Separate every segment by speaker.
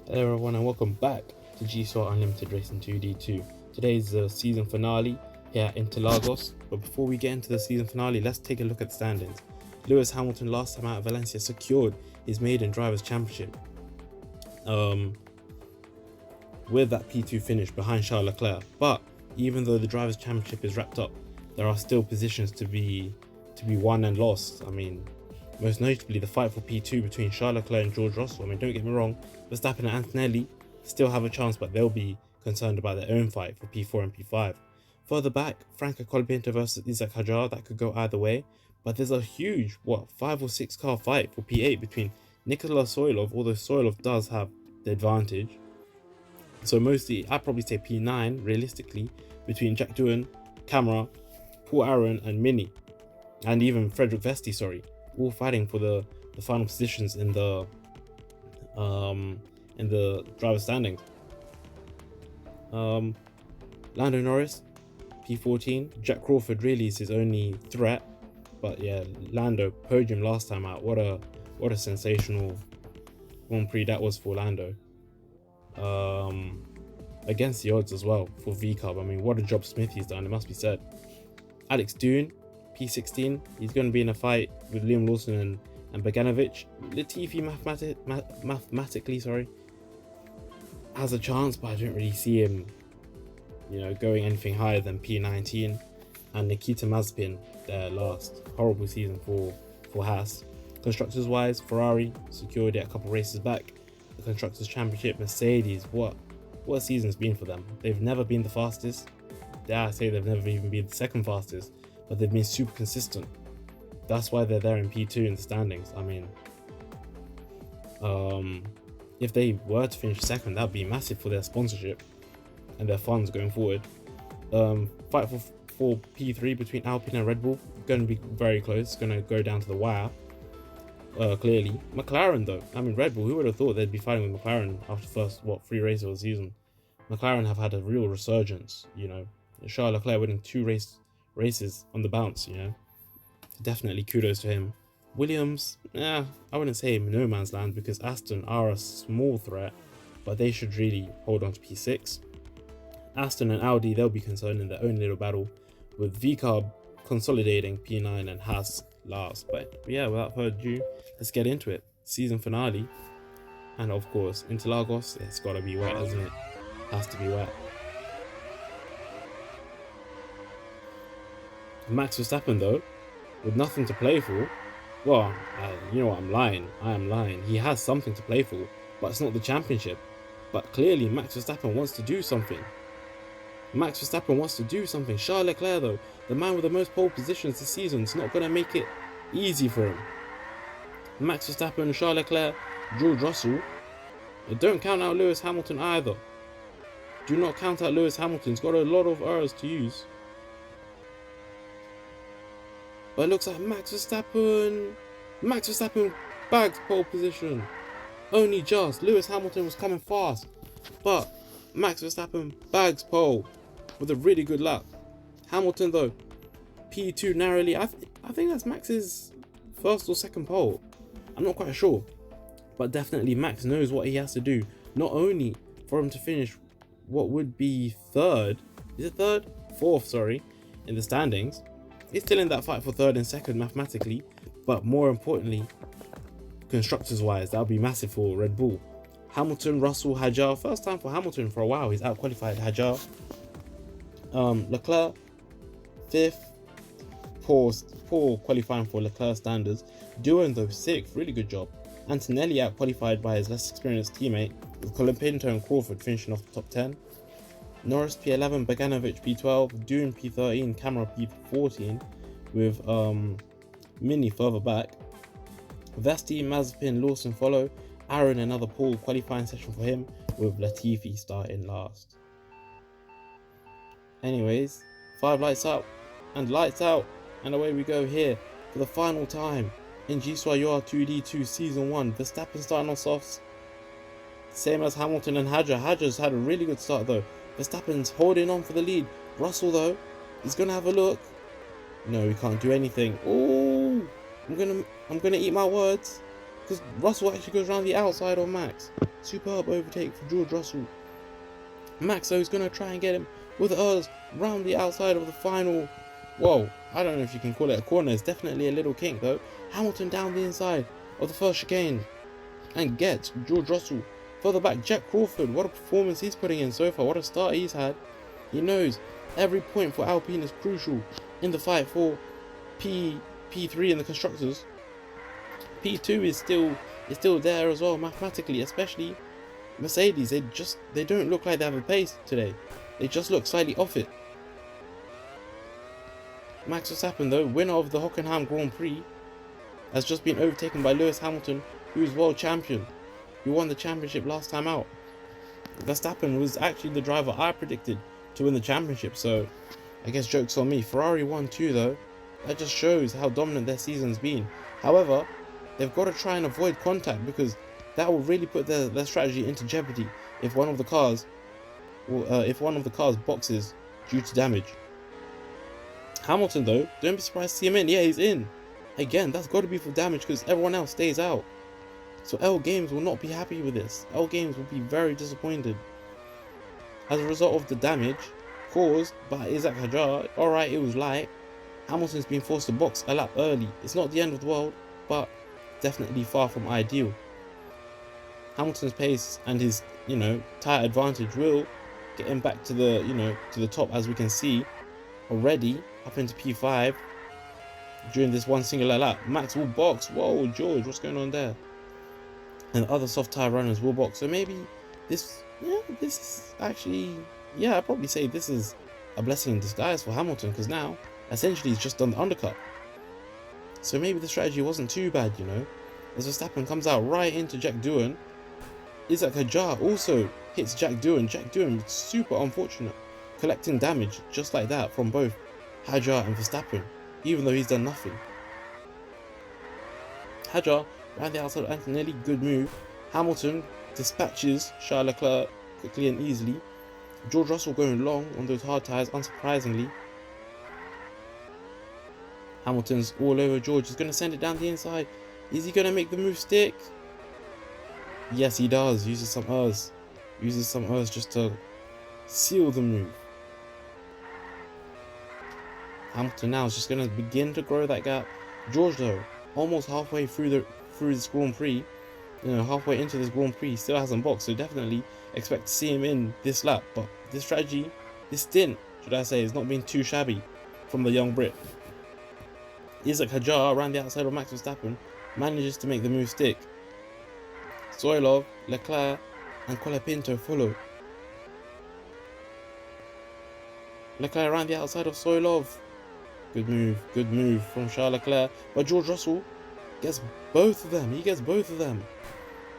Speaker 1: Hello everyone and welcome back to Gcor Unlimited Racing 2D2. Today's the season finale here at Interlagos, but before we get into the season finale, let's take a look at the standings. Lewis Hamilton last time out of Valencia secured his maiden Drivers' Championship with that P2 finish behind Charles Leclerc, but even though the Drivers' Championship is wrapped up, there are still positions to be won and lost. I mean, most notably the fight for P2 between Charles Leclerc and George Russell. I mean, don't get me wrong, Verstappen and Antonelli still have a chance, but they'll be concerned about their own fight for P4 and P5. Further back, Franco Colapinto versus Isaac Hadjar, that could go either way, but there's a huge, 5 or 6 car fight for P8 between Nikola Soilov, although Soilov does have the advantage. So mostly, I'd probably say P9, realistically, between Jack Doohan, Camara, Paul Aaron and Mini, and even Frederick Vesti, all fighting for the final positions in the driver standings. Lando Norris, P14. Jack Crawford really is his only threat, but yeah, Lando podium last time out. What a sensational Grand Prix that was for Lando. Against the odds as well for VCub. I mean, what a job Smithy's done, it must be said. Alex Doohan, P16. He's going to be in a fight with Liam Lawson and Beganovic. Latifi mathematically, has a chance, but I don't really see him, going anything higher than P19. And Nikita Mazepin there last. Horrible season for Haas. Constructors wise, Ferrari secured it a couple races back. The Constructors Championship, Mercedes, what a season's been for them. They've never been the fastest. Dare I say they've never even been the second fastest, but they've been super consistent. That's why they're there in P2 in the standings. I mean, if they were to finish second, that would be massive for their sponsorship and their funds going forward. Fight for P3 between Alpine and Red Bull, going to be very close. It's going to go down to the wire. Clearly, McLaren though. I mean, Red Bull. Who would have thought they'd be fighting with McLaren after the first 3 races of the season? McLaren have had a real resurgence. Charles Leclerc winning 2 races on the bounce. Definitely kudos to him. Williams, I wouldn't say no man's land because Aston are a small threat, but they should really hold on to P6. Aston and Audi, they'll be concerned in their own little battle, with VCarb consolidating P9 and Haas last. But yeah, without further ado, let's get into it. Season finale, and of course Interlagos, it's gotta be wet, isn't it? Has to be wet. Max Verstappen though, with nothing to play for, well, you know what, I am lying. He has something to play for, but it's not the championship. But clearly Max Verstappen wants to do something. Charles Leclerc though, the man with the most pole positions this season, is not going to make it easy for him. Max Verstappen, Charles Leclerc, George Russell. Don't count out Lewis Hamilton either. Do not count out Lewis Hamilton. He's got a lot of errors to use. But it looks like Max Verstappen bags pole position. Only just. Lewis Hamilton was coming fast, but Max Verstappen bags pole with a really good lap. Hamilton though, P2 narrowly. I think that's Max's first or second pole. I'm not quite sure, but definitely Max knows what he has to do. Not only for him to finish what would be third, fourth, in the standings. He's still in that fight for third and second mathematically, but more importantly, constructors wise, that would be massive for Red Bull. Hamilton, Russell, Hadjar. First time for Hamilton for a while. He's out-qualified Hadjar. Leclerc, 5th. Poor qualifying for Leclerc standards. Doohan though, 6th. Really good job. Antonelli out-qualified by his less experienced teammate, with Colapinto and Crawford finishing off the top 10. Norris P11, Beganovic P12, Doohan P13, Camara P14, with Mini further back. Vesti, Mazepin, Lawson follow. Aaron, another pool qualifying session for him, with Latifi starting last. Anyways, 5 lights up and lights out, and away we go here for the final time in Gcor UR2D2 Season 1. Verstappen starting off softs, same as Hamilton and Hadjar. Hadjar's had a really good start though. Verstappen's holding on for the lead. Russell though, he's gonna have a look. No, he can't do anything. Oh, I'm gonna eat my words. because Russell actually goes around the outside of Max. Superb overtake for George Russell. Max though is going to try and get him with us round the outside of the final. Whoa, I don't know if you can call it a corner. It's definitely a little kink though. Hamilton down the inside of the first chicane and gets George Russell. Further back, Jack Crawford. What a performance he's putting in so far. What a start he's had. He knows every point for Alpine is crucial in the fight for P3 in the constructors. P2 is still there as well mathematically, especially Mercedes. They don't look like they have a pace today. They just look slightly off it. Max Verstappen though, winner of the Hockenheim Grand Prix, has just been overtaken by Lewis Hamilton, who is world champion, who won the championship last time out. Verstappen was actually the driver I predicted to win the championship, so I guess joke's on me. Ferrari won too though. That just shows how dominant their season's been. However, they've got to try and avoid contact, because that will really put their strategy into jeopardy if one of the cars boxes due to damage. Hamilton though, don't be surprised to see him in. Yeah, he's in. Again, that's got to be for damage because everyone else stays out. So L Games will not be happy with this. L Games will be very disappointed. As a result of the damage caused by Isaac Hadjar, alright, it was light. Hamilton's been forced to box a lap early. It's not the end of the world, but definitely far from ideal. Hamilton's pace and his, tyre advantage will get him back to the top, as we can see already, up into P5 during this one singular lap. Max will box. Whoa, George, what's going on there? And other soft tyre runners will box. So maybe this is actually, I'd probably say this is a blessing in disguise for Hamilton, because now essentially he's just done the undercut. So maybe the strategy wasn't too bad, as Verstappen comes out right into Jack Doohan. Isaac Hadjar also hits Jack Doohan. Jack Doohan, super unfortunate, collecting damage just like that from both Hadjar and Verstappen, even though he's done nothing. Hadjar around the outside of Antonelli, good move. Hamilton dispatches Charles Leclerc quickly and easily. George Russell going long on those hard tyres, unsurprisingly. Hamilton's all over George. He's going to send it down the inside. Is he going to make the move stick? Yes, he does. Uses some Rs. Just to seal the move. Hamilton now is just going to begin to grow that gap. George though, almost halfway through this Grand Prix, halfway into this Grand Prix, still hasn't boxed, so definitely expect to see him in this lap. But this strategy, this stint, should I say, has not been too shabby from the young Brit. Isaac Hadjar around the outside of Max Verstappen manages to make the move stick. Soilov, Leclerc and Colapinto follow. Leclerc around the outside of Soilov. Good move from Charles Leclerc. But George Russell gets both of them. He gets both of them.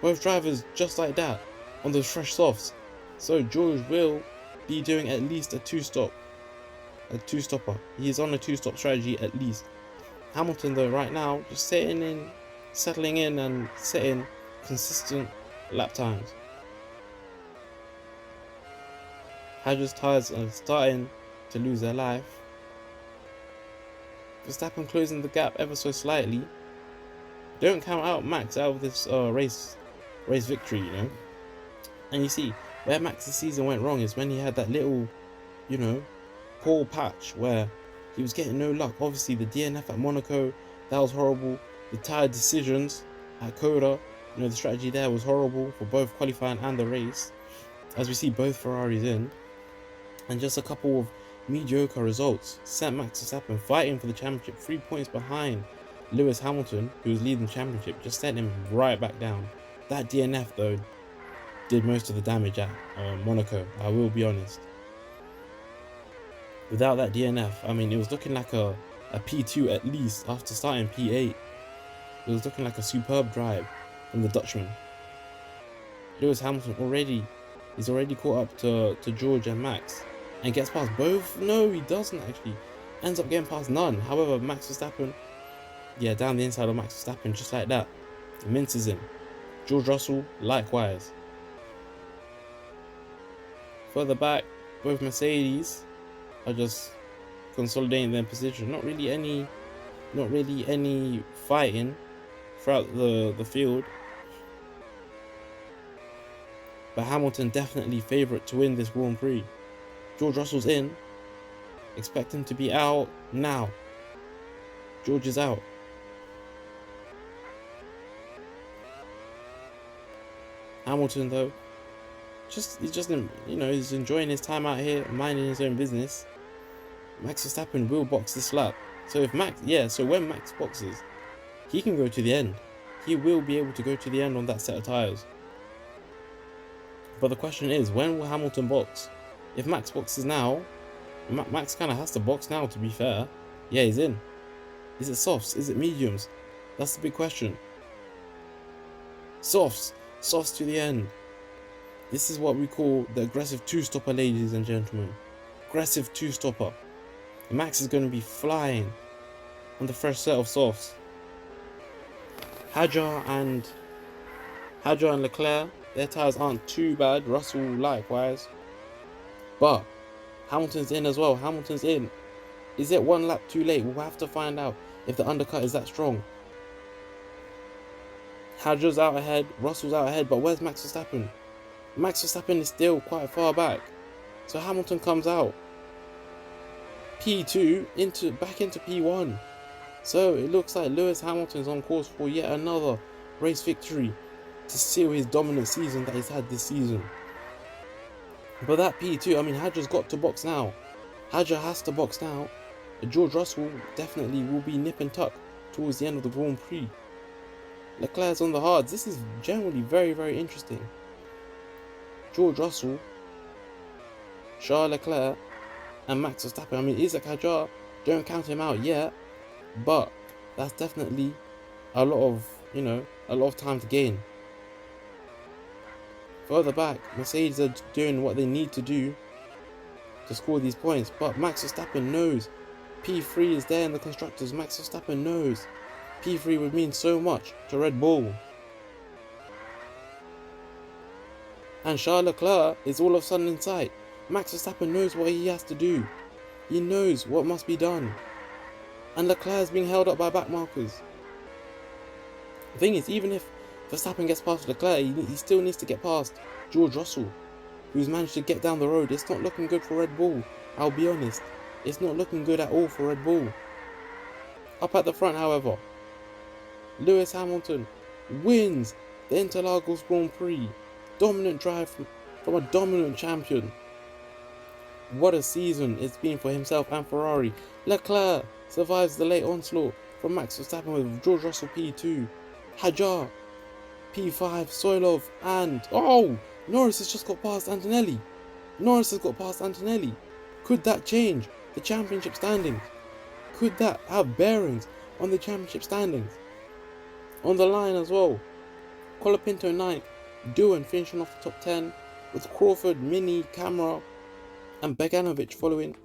Speaker 1: Both drivers just like that on those fresh softs. So George will be doing at least a two-stopper. He is on a two-stop strategy at least. Hamilton though right now just settling in and setting consistent lap times. Hadjar's tyres are starting to lose their life. Verstappen closing the gap ever so slightly. Don't count out Max out of this race victory, And you see, where Max's season went wrong is when he had that little, poor patch where he was getting no luck. Obviously, the DNF at Monaco, that was horrible. The tyre decisions at Coda, the strategy there was horrible for both qualifying and the race. As we see both Ferraris in. And just a couple of mediocre results sent Max Verstappen fighting for the championship 3 points behind Lewis Hamilton, who was leading the championship, just sent him right back down. That DNF though did most of the damage at Monaco, I will be honest. Without that DNF, it was looking like a P2 at least after starting P8. It was looking like a superb drive from the Dutchman. Lewis Hamilton he's already caught up to George and Max and gets past both. No, he doesn't actually. Ends up getting past none. However, Max Verstappen, down the inside of Max Verstappen just like that, minces him. George Russell likewise. Further back, both Mercedes are just consolidating their position. Not really any fighting throughout the field. But Hamilton definitely favourite to win this Grand Prix. George Russell's in. Expect him to be out now. George is out. Hamilton though, he's enjoying his time out here, minding his own business. Max Verstappen will box this lap. So when Max boxes, he can go to the end. He will be able to go to the end on that set of tyres. But the question is, when will Hamilton box? If Max boxes now, Max kind of has to box now, to be fair. Yeah, he's in. Is it softs? Is it mediums? That's the big question. Softs to the end. This is what we call the aggressive two-stopper, ladies and gentlemen. Aggressive two-stopper. Max is going to be flying on the first set of softs. Hadjar and Leclerc, their tyres aren't too bad. Russell likewise. But Hamilton's in as well. Hamilton's in. Is it one lap too late? We'll have to find out if the undercut is that strong. Hadjar's out ahead. Russell's out ahead. But where's Max Verstappen? Max Verstappen is still quite far back. So Hamilton comes out. P2 back into P1. So it looks like Lewis Hamilton's on course for yet another race victory to seal his dominant season that he's had this season. But that P2, Hadjar's got to box now. Hadjar has to box now. George Russell definitely will be nip and tuck towards the end of the Grand Prix. Leclerc's on the hards. This is generally very, very interesting. George Russell, Charles Leclerc, and Max Verstappen. Isaac Hadjar, don't count him out yet, but that's definitely a lot of time to gain. Further back, Mercedes are doing what they need to do to score these points, but Max Verstappen knows P3 is there in the constructors. Max Verstappen knows P3 would mean so much to Red Bull. And Charles Leclerc is all of a sudden in sight. Max Verstappen knows what he has to do. He knows what must be done. And Leclerc is being held up by back markers. The thing is, even if Verstappen gets past Leclerc, he still needs to get past George Russell, who's managed to get down the road. It's not looking good for Red Bull, I'll be honest. It's not looking good at all for Red Bull. Up at the front, however, Lewis Hamilton wins the Interlagos Grand Prix. Dominant drive from a dominant champion. What a season it's been for himself and Ferrari. Leclerc survives the late onslaught from Max Verstappen with George Russell P2. Hadjar P5, Soilov, and Norris has just got past Antonelli. Could that change the championship standings? Could that have bearings on the championship standings? On the line as well, Colapinto 9th, Doohan finishing off the top 10, with Crawford, Mini, Camera, and Beganovic following.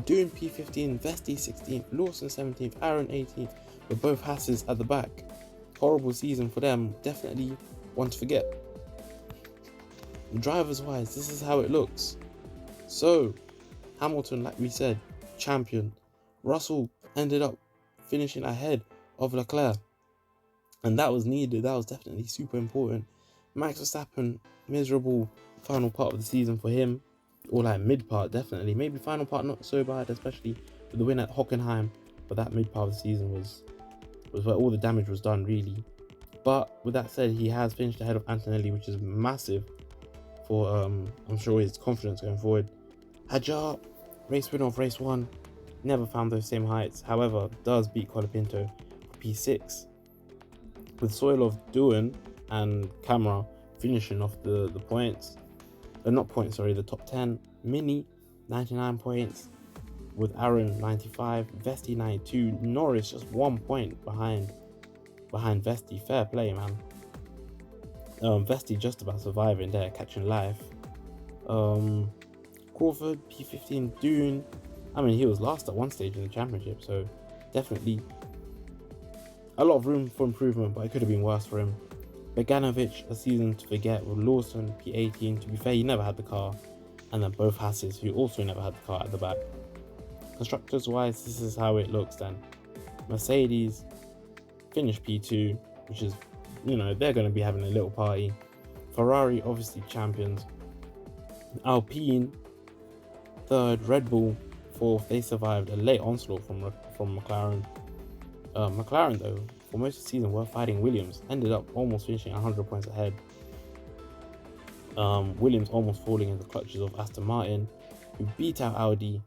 Speaker 1: Doohan P15, Vesti 16th, Lawson 17th, Aaron 18th, with both Hasses at the back. Horrible season for them, definitely one to forget. Drivers wise, this is how it looks. So, Hamilton, like we said, champion. Russell ended up finishing ahead of Leclerc, and that was needed. That was definitely super important. Max Verstappen, miserable final part of the season for him, or like mid part, definitely. Maybe final part not so bad, especially with the win at Hockenheim, but that mid part of the season was where all the damage was done, really. But with that said, he has finished ahead of Antonelli, which is massive for I'm sure his confidence going forward. Hadjar, race winner of race 1, never found those same heights, however does beat Colapinto for P6, with Soilov, Doohan and Camera finishing off the points, the top 10. Mini 99 points, with Aaron 95, Vesti 92, Norris just 1 point behind Vesti. Fair play, man. Vesti just about surviving there, catching life. Crawford P15, Doohan, he was last at one stage in the championship, so definitely a lot of room for improvement, but it could have been worse for him. Beganovic, a season to forget, with Lawson P18. To be fair, he never had the car, and then both Hasses, who also never had the car, at the back. Constructors wise, this is how it looks then. Mercedes finished P2, which is, you know, they're going to be having a little party. Ferrari obviously champions, Alpine third, Red Bull fourth. They survived a late onslaught from McLaren. McLaren though, for most of the season were fighting Williams, ended up almost finishing 100 points ahead. Williams almost falling in the clutches of Aston Martin, who beat out Audi,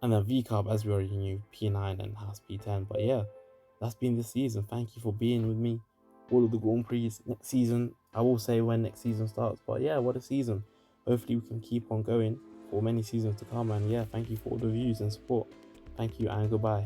Speaker 1: and then VCarb, as we already knew, P9 and Haas P10. But yeah, that's been this season. Thank you for being with me. All of the Grand Prix next season. I will say when next season starts. But yeah, what a season. Hopefully we can keep on going for many seasons to come. And yeah, thank you for all the views and support. Thank you and goodbye.